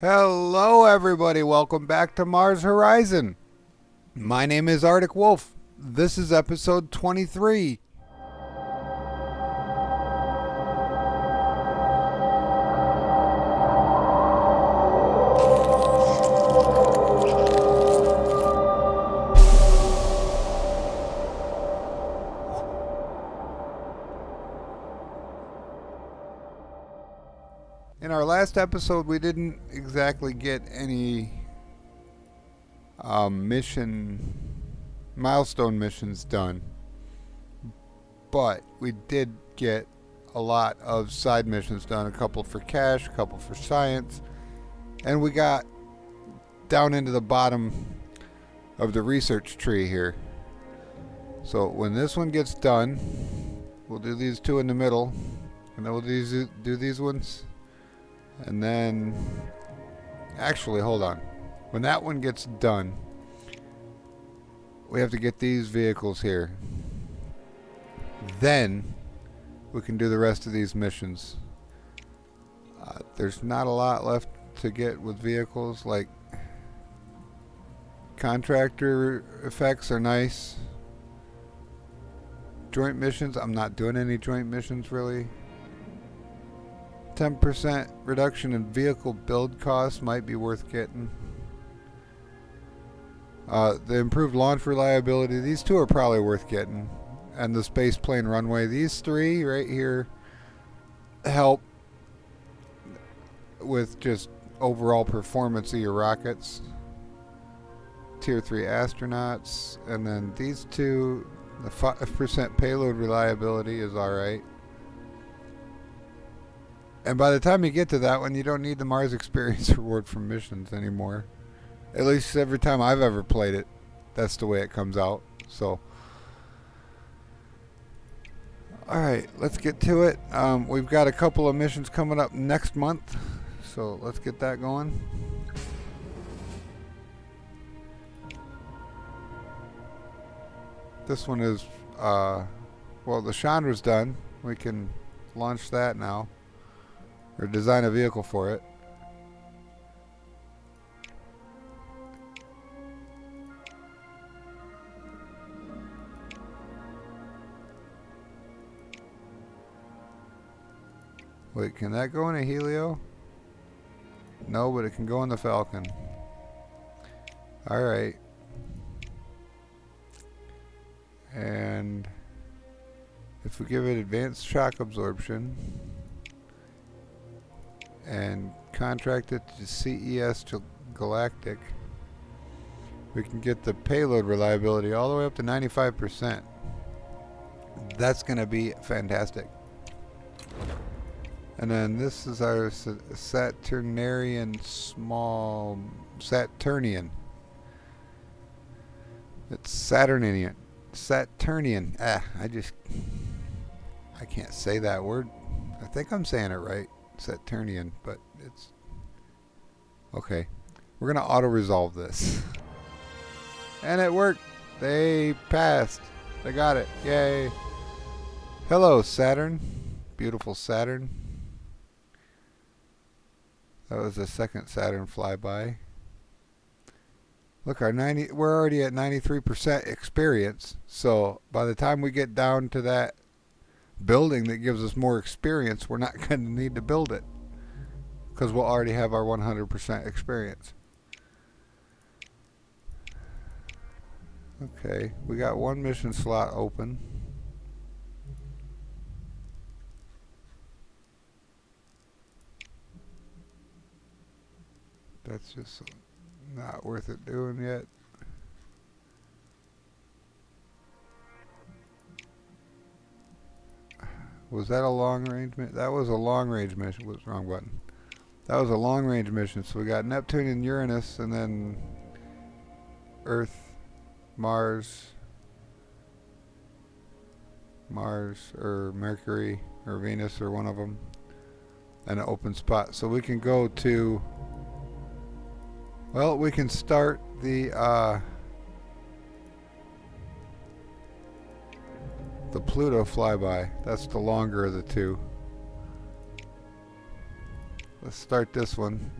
Hello, everybody. Welcome back to Mars Horizon. My name is Arctic Wolf. This is episode 23. In our last episode, we didn't exactly get any milestone missions done, but we did get a lot of side missions done. A couple for cash, a couple for science, and we got down into the bottom of the research tree here. So when this one gets done, we'll do these two in the middle, and then we'll do these ones. And then, actually, hold on. When that one gets done, we have to get these vehicles here. Then, we can do the rest of these missions. There's not a lot left to get with vehicles. Like, contractor effects are nice. Joint missions, I'm not doing any joint missions, really. 10% reduction in vehicle build costs might be worth getting. The improved launch reliability, these two are probably worth getting. And the space plane runway, these three right here help with just overall performance of your rockets. Tier 3 astronauts, and then these two, the 5% payload reliability is alright. And by the time you get to that one, you don't need the Mars experience reward from missions anymore. At least every time I've ever played it, that's the way it comes out. So, alright, let's get to it. We've got a couple of missions coming up next month, so let's get that going. This one is, well, the Chandra's done. We can launch that now. Or design a vehicle for it. Wait, can that go in a Helio? No, but it can go in the Falcon. Alright. And if we give it advanced shock absorption and contract it to CES Galactic, we can get the payload reliability all the way up to 95%. That's going to be fantastic. And then this is our Saturnian small... Saturnian. It's Saturnian. Saturnian. I can't say that word. I think I'm saying it right. Saturnian, but it's okay. We're gonna auto-resolve this. And it worked. They passed. They got it. Yay. Hello, Saturn. Beautiful Saturn. That was the second Saturn flyby. Look, we're already at 93% experience. So by the time we get down to that building that gives us more experience, we're not going to need to build it because we'll already have our 100% experience. Okay, we got one mission slot open. That's just not worth it doing yet. Was that a long range mission? That was a long range mission. Whoops, wrong button. That was a long range mission. So we got Neptune and Uranus, and then Earth, Mars, or Mercury, or Venus, or one of them, and an open spot. So we can go to, well, we can start the Pluto flyby. That's the longer of the two. Let's start this one.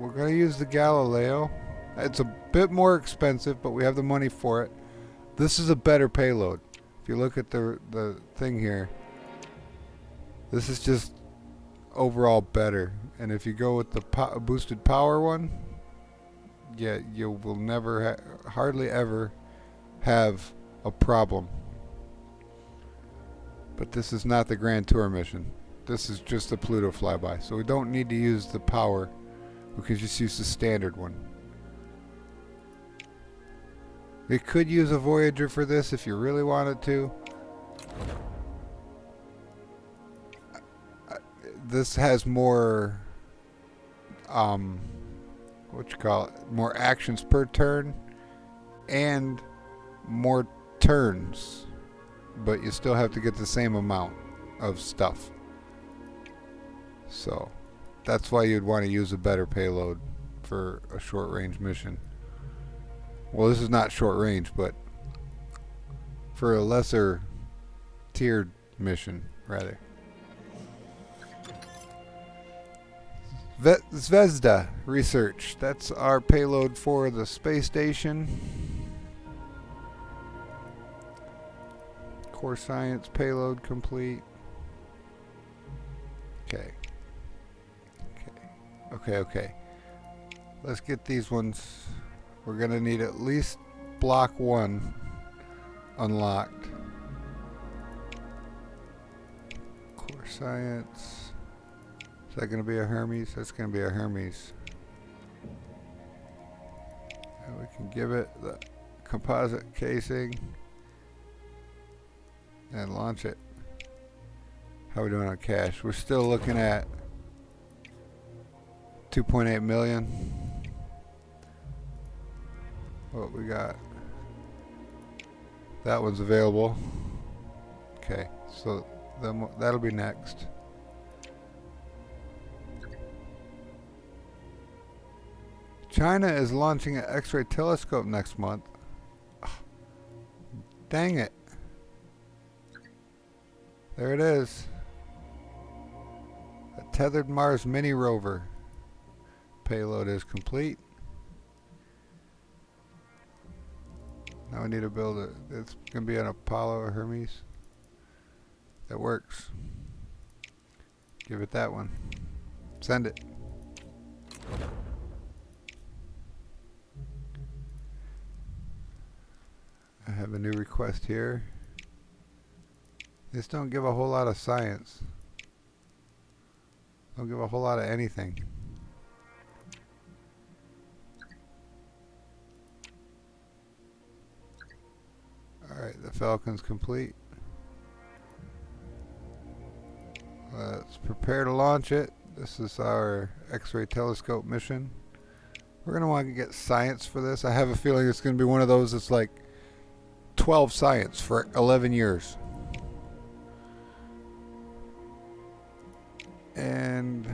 we're going to use the Galileo. It's a bit more expensive, but we have the money for it. This is a better payload. If you look at the thing here, this is just overall better. And if you go with the boosted power one, yeah, you will never, hardly ever have a problem. But this is not the Grand Tour mission. This is just the Pluto flyby. So we don't need to use the power. We can just use the standard one. We could use a Voyager for this if you really wanted to. This has more, more actions per turn and more turns, but you still have to get the same amount of stuff. So that's why you'd want to use a better payload for a short range mission. Well, this is not short range, but for a lesser tiered mission, rather. Zvezda research. That's our payload for the space station. Core science payload complete. Okay. Let's get these ones. We're going to need at least block 1 unlocked. Core science. Is that going to be a Hermes? That's going to be a Hermes. And we can give it the composite casing and launch it. How are we doing on cash? We're still looking at 2.8 million. What we got? That one's available. Okay, so then that'll be next. China is launching an X-ray telescope next month. Oh, dang it. There it is. A tethered Mars mini rover. Payload is complete. Now we need to build it. It's going to be an Apollo or Hermes. That works. Give it that one. Send it. I have a new request here. This don't give a whole lot of science. Don't give a whole lot of anything. Alright, the Falcon's complete. Let's prepare to launch it. This is our X-ray telescope mission. We're going to want to get science for this. I have a feeling it's going to be one of those that's like 12 science for 11 years. And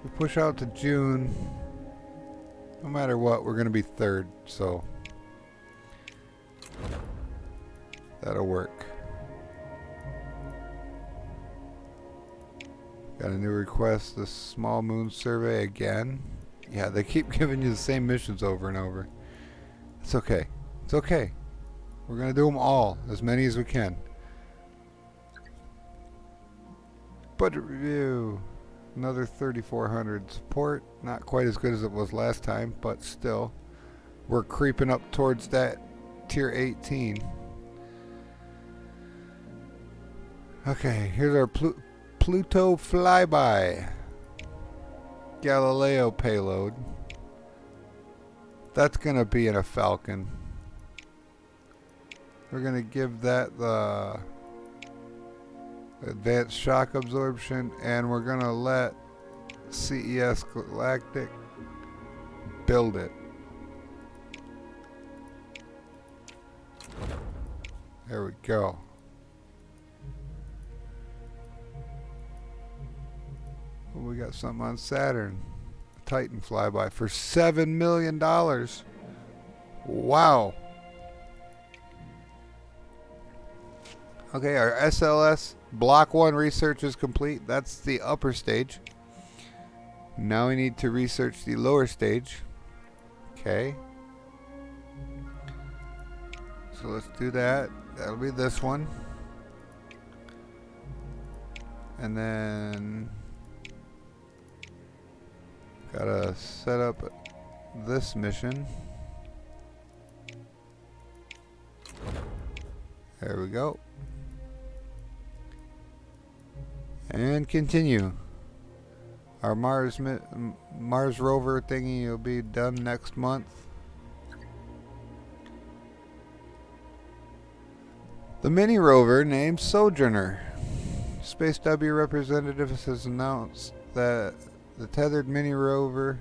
we push out to June. No matter what, we're going to be third, so that'll work. Got a new request, the small moon survey again. Yeah, they keep giving you the same missions over and over. It's okay. It's okay. We're going to do them all, as many as we can. Budget review. Another 3,400 support. Not quite as good as it was last time, but still. We're creeping up towards that tier 18. Okay, here's our Pluto flyby. Galileo payload. That's going to be in a Falcon. We're going to give that the advanced shock absorption, and we're going to let CES Galactic build it. There we go. Well, we got something on Saturn. A Titan flyby for $7 million. Wow. Okay, our SLS Block 1 research is complete. That's the upper stage. Now we need to research the lower stage. Okay. So let's do that. That'll be this one. And then gotta set up this mission. There we go. And continue. Our Mars rover thingy will be done next month. The mini rover named Sojourner. Space W representative has announced that the tethered mini rover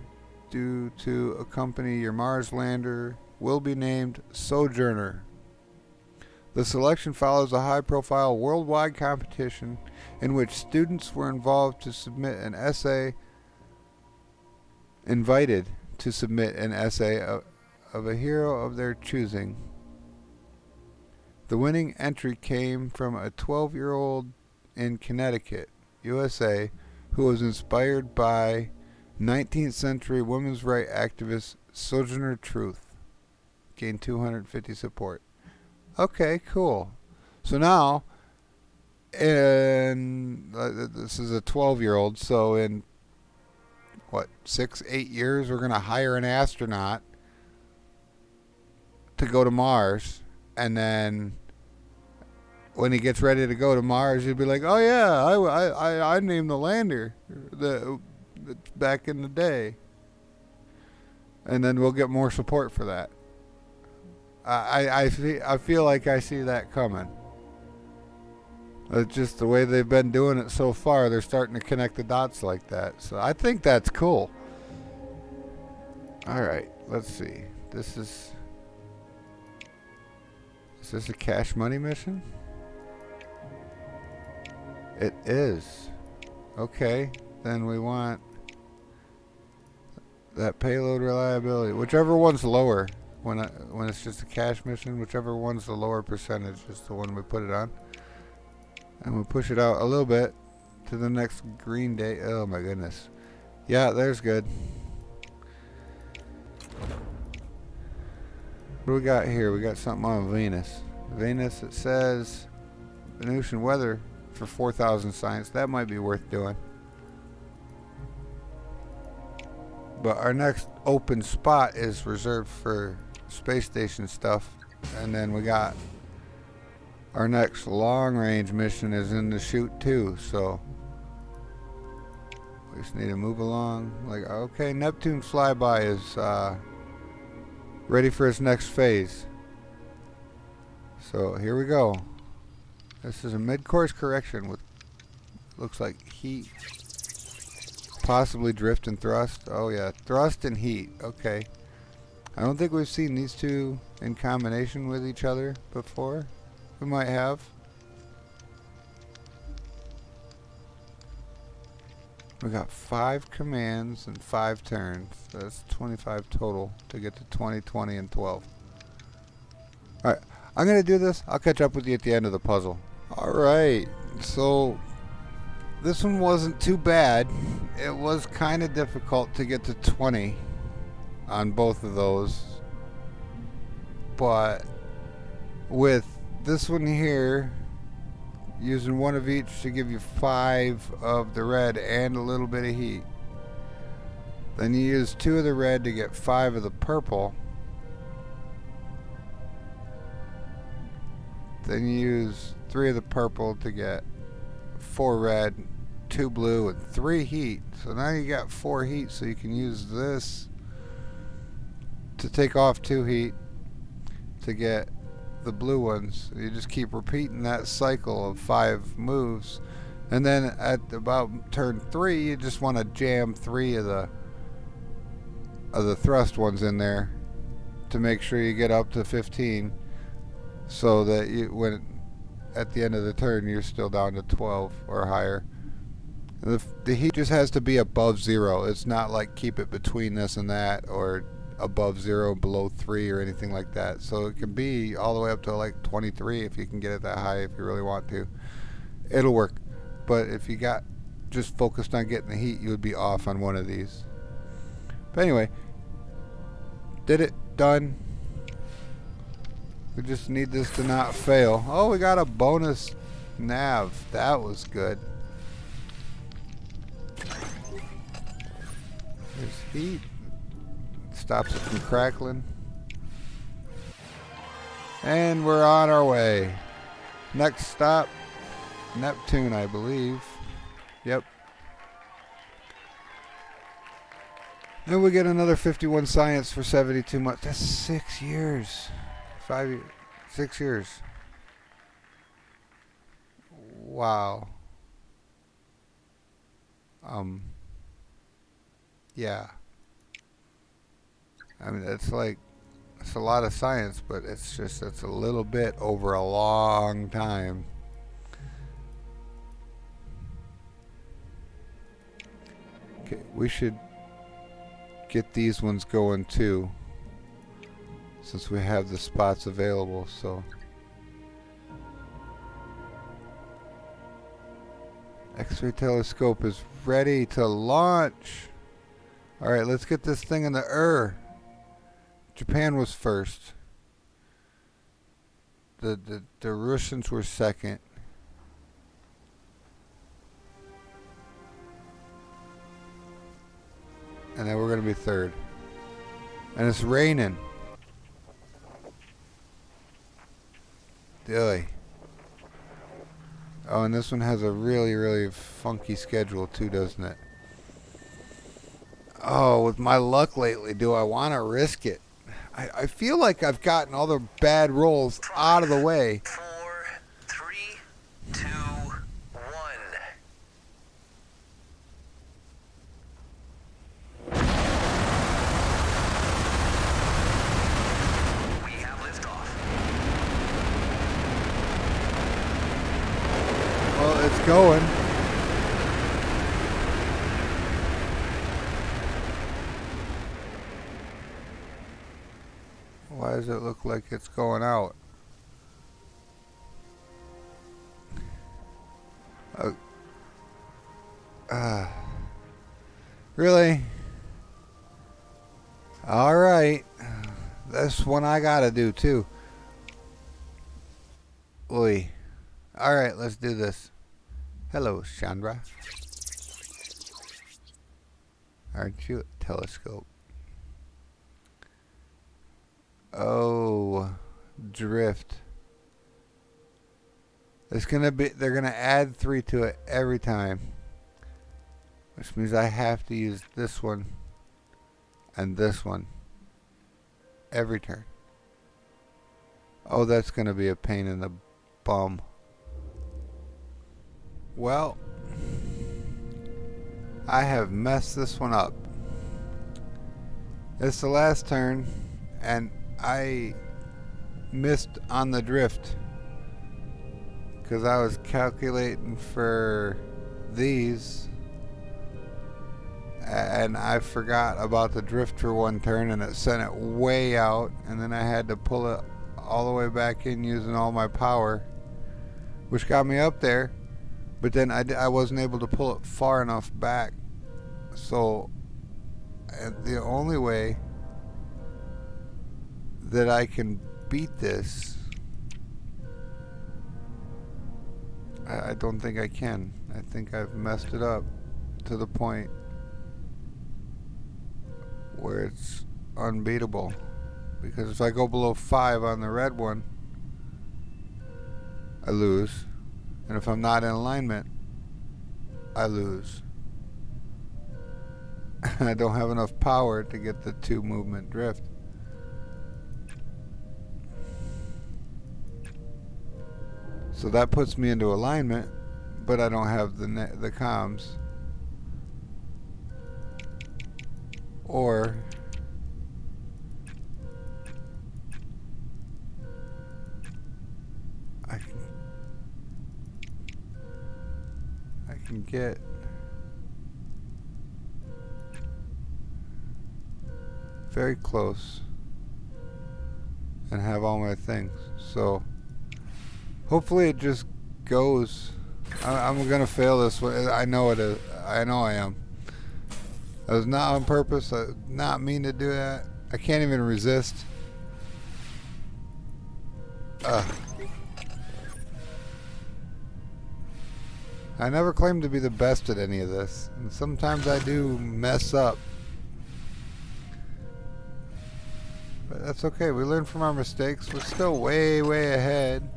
due to accompany your Mars lander will be named Sojourner. The selection follows a high-profile worldwide competition in which students were invited to submit an essay of a hero of their choosing. The winning entry came from a 12-year-old in Connecticut, USA, who was inspired by 19th century women's rights activist Sojourner Truth. Gained 250 support. Okay, cool. So now, this is a 12-year-old, so in, 6-8 years, we're going to hire an astronaut to go to Mars, and then when he gets ready to go to Mars, he'll be like, oh yeah, I named the lander back in the day. And then we'll get more support for that. I feel like I see that coming. It's just the way they've been doing it so far. They're starting to connect the dots like that. So I think that's cool. All right, let's see. Is this a cash money mission? It is. Okay, then we want that payload reliability. Whichever one's lower. When it's just a cash mission, whichever one's the lower percentage is the one we put it on. And we'll push it out a little bit to the next green day. Oh my goodness. Yeah, there's good. What do we got here? We got something on Venus. Venus, it says Venusian weather for 4,000 science. That might be worth doing. But our next open spot is reserved for space station stuff. And then we got our next long range mission is in the chute too. So we just need to move along. Like, okay, Neptune Flyby is ready for its next phase. So here we go. This is a mid-course correction with, looks like heat, possibly drift and thrust. Oh yeah, thrust and heat. Okay. I don't think we've seen these two in combination with each other before. We might have. We got 5 commands and 5 turns. That's 25 total to get to 20, 20, and 12. Alright, I'm going to do this. I'll catch up with you at the end of the puzzle. Alright, so this one wasn't too bad. It was kind of difficult to get to 20 on both of those. But with this one here, using one of each to give you 5 of the red and a little bit of heat. Then you use 2 of the red to get 5 of the purple. Then you use 3 of the purple to get 4 red, 2 blue, and 3 heat. So now you got 4 heat, so you can use this to take off 2 heat to get the blue ones. You just keep repeating that cycle of 5 moves, and then at about turn 3 you just want to jam 3 of the thrust ones in there to make sure you get up to 15, so that when at the end of the turn you're still down to 12 or higher. The heat just has to be above 0. It's not like keep it between this and that, or above 0, below 3, or anything like that. So it can be all the way up to like 23 if you can get it that high, if you really want to. It'll work. But if you got just focused on getting the heat, you would be off on one of these. But anyway, did it. Done. We just need this to not fail. Oh, we got a bonus nav. That was good. There's heat. Stops it from crackling. And we're on our way. Next stop, Neptune, I believe. Yep. And we get another 51 science for 72 months. That's 6 years. 5 years. 6 years. Wow. Yeah. I mean, it's like, it's a lot of science, but it's a little bit over a long time. Okay, we should get these ones going too, since we have the spots available. So X-Ray Telescope is ready to launch. Alright, let's get this thing in the Japan was first. The Russians were second. And then we're going to be third. And it's raining. Dilly. Oh, and this one has a really, really funky schedule too, doesn't it? Oh, with my luck lately, do I want to risk it? I feel like I've gotten all the bad rolls out of the way. 4, 3, 2, 1. We have liftoff. Well, it's going. Why does it look like it's going out? Really? Alright. That's one I gotta do too. Oi. Alright, let's do this. Hello, Chandra. Aren't you a telescope? Oh, drift. It's gonna be, they're gonna add 3 to it every time, which means I have to use this one and this one every turn. Oh, that's gonna be a pain in the bum. Well, I have messed this one up. It's the last turn, and I missed on the drift because I was calculating for these and I forgot about the drift for one turn, and it sent it way out, and then I had to pull it all the way back in using all my power, which got me up there, but then I wasn't able to pull it far enough back. So the only way that I can beat this, I don't think I can. I think I've messed it up to the point where it's unbeatable. Because if I go below 5 on the red one, I lose. And if I'm not in alignment, I lose. I don't have enough power to get the 2 movement drift. So that puts me into alignment, but I don't have the comms. Or I can get very close and have all my things. So hopefully it just goes I'm gonna fail this one. I know it is. I know I am. That was not on purpose. I did not mean to do that. I can't even resist. I never claimed to be the best at any of this, and sometimes I do mess up. But that's okay. We learn from our mistakes. We're still way, way ahead.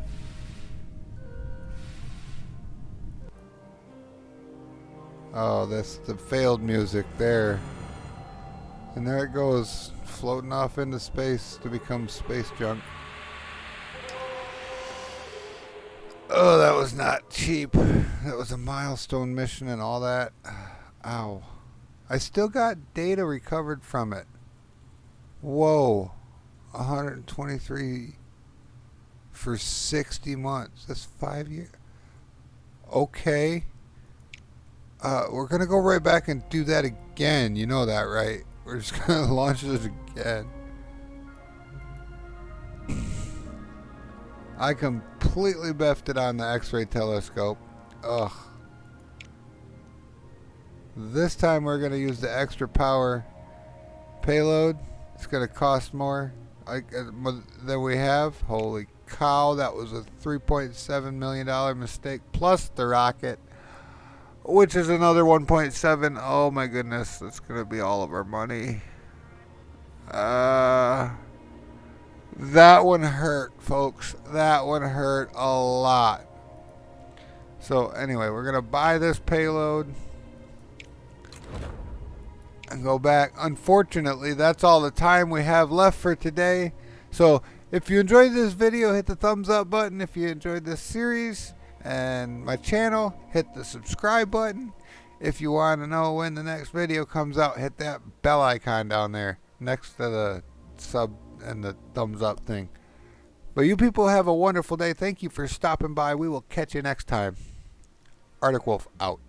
Oh, that's the failed music there. And there it goes, floating off into space to become space junk. Oh, that was not cheap. That was a milestone mission and all that. Ow. I still got data recovered from it. Whoa. 123 for 60 months. That's 5 years. Okay. We're going to go right back and do that again. You know that, right? We're just going to launch this again. I completely buffed it on the X-Ray Telescope. Ugh. This time we're going to use the extra power payload. It's going to cost more than we have. Holy cow, that was a $3.7 million mistake, plus the rocket, which is another 1.7. Oh my goodness, that's going to be all of our money. That one hurt, folks. That one hurt a lot. So anyway, we're going to buy this payload and go back. Unfortunately, that's all the time we have left for today. So if you enjoyed this video, hit the thumbs up button. If you enjoyed this series and my channel, hit the subscribe button. If you want to know when the next video comes out, hit that bell icon down there next to the sub and the thumbs up thing. But you people have a wonderful day. Thank you for stopping by. We will catch you next time. Arctic Wolf out.